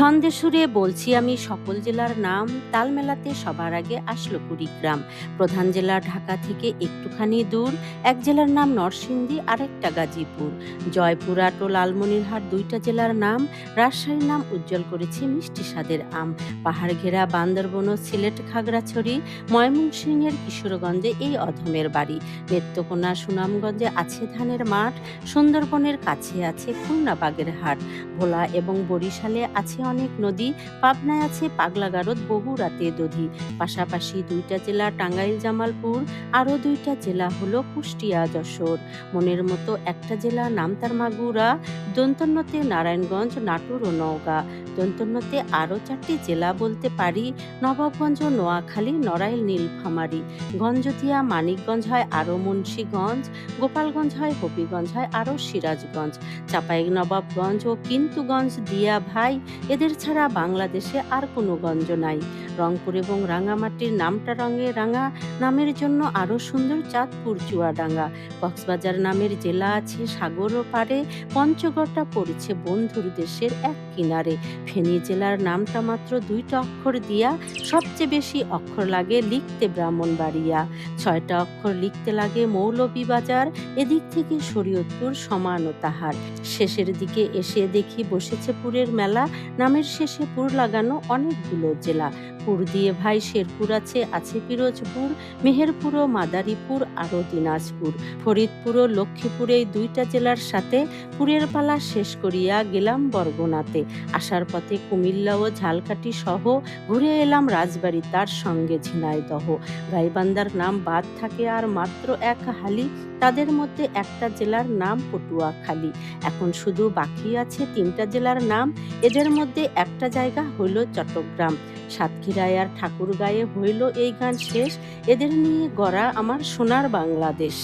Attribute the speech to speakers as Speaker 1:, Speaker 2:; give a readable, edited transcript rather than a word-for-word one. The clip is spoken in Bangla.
Speaker 1: ছন্দে সুরে বলছি আমি সকল জেলার নাম, তাল মেলাতে সবার আগে আসলো কুড়িগ্রাম। প্রধান জেলা ঢাকা থেকে একটুখানি দূর, এক জেলার নাম নরসিংদী, আরেকটা গাজীপুর। জয়পুরহাট ও লালমনিরহাট দুইটা জেলার নাম, রাজশাহীর নাম উজ্জ্বল করেছে মিষ্টি স্বাদের আম। পাহাড় ঘেরা বান্দরবন ও সিলেট খাগড়াছড়ি, ময়মনসিংহের কিশোরগঞ্জে এই অধমের বাড়ি। নেত্রকোনা সুনামগঞ্জে আছে ধানের মাঠ, সুন্দরবনের কাছে আছে খুলনা বাগেরহাট। ভোলা এবং বরিশালে আছে অনেক নদী, পাবনায় আছে পাগলা গারদ, বগুড়াতে দধি। পাশাপাশি দুইটা জেলা টাঙ্গাইল জামালপুর, আরো দুইটা জেলা হলো কুষ্টিয়া যশোর। মনের মতো একটা জেলা নাম তার মাগুরা, দন্তন্যতে নারায়ণগঞ্জ, নাটোর ও নওগাঁ। দন্তন্যতে আরো 4টি জেলা বলতে পারি, নবাবগঞ্জ, নোয়াখালী, নড়াইল, নীলফামারী। গঞ্জতিয়া মানিকগঞ্জ হয় আরো মুন্সিগঞ্জ, গোপালগঞ্জ হয় হবিগঞ্জ হয় আরো সিরাজগঞ্জ। চাঁপাইনবাবগঞ্জ ও কিন্তুগঞ্জ দিয়া ভাই, এদের ছাড়া বাংলাদেশে আর কোনো গঞ্জ নাই। রংপুর এবং রাঙামাটির নামটা রঙে রাঙা, নামের জন্য আরো সুন্দর চাঁদপুর চুয়াডাঙ্গা। কক্সবাজার নামের জেলা আছে সাগর পাড়ে, পঞ্চগড়টা পড়েছে বন্ধুর দেশের এক কিনারে। ফেনী জেলার নামটা মাত্র 2টা অক্ষর দিয়া, সবচেয়ে বেশি অক্ষর লাগে লিখতে ব্রাহ্মণবাড়িয়া। 6টা অক্ষর লিখতে লাগে মৌলভীবাজার, এদিক থেকে শরীয়তপুর সমান ও তাহার। শেষের দিকে এসে দেখি বসেছে পুরের মেলা, নামের শেষে পুর লাগানো অনেকগুলো জেলা। পুর দিয়ে ভাই শেরপুর আছে পিরোজপুর, মেহেরপুর ও মাদারীপুর, আরো দিনাজপুর। ফরিদপুর ও লক্ষ্মীপুর, এই 2টা জেলার সাথে পুরের পালা শেষ করিয়া গেলাম বরগুনাতে। আসার পথে কুমিল্লা ও ঝালকাঠি সহ ঘুরে এলাম রাজবাড়ী, তার সঙ্গে ঝিনাইদহ। গাইবান্ধার নাম বাদ থাকে আর মাত্র এক হালি, তাদের মধ্যে একটা জেলার নাম পটুয়াখালী। এখন শুধু বাকি আছে 3টা জেলার নাম, এদের মধ্যে একটা জায়গা হইল চট্টগ্রাম। সাতক্ষীরায় আর ঠাকুরগাঁয়ে হইল এই গান শেষ। এদের নিয়ে গড়া আমার সোনার বাংলাদেশ।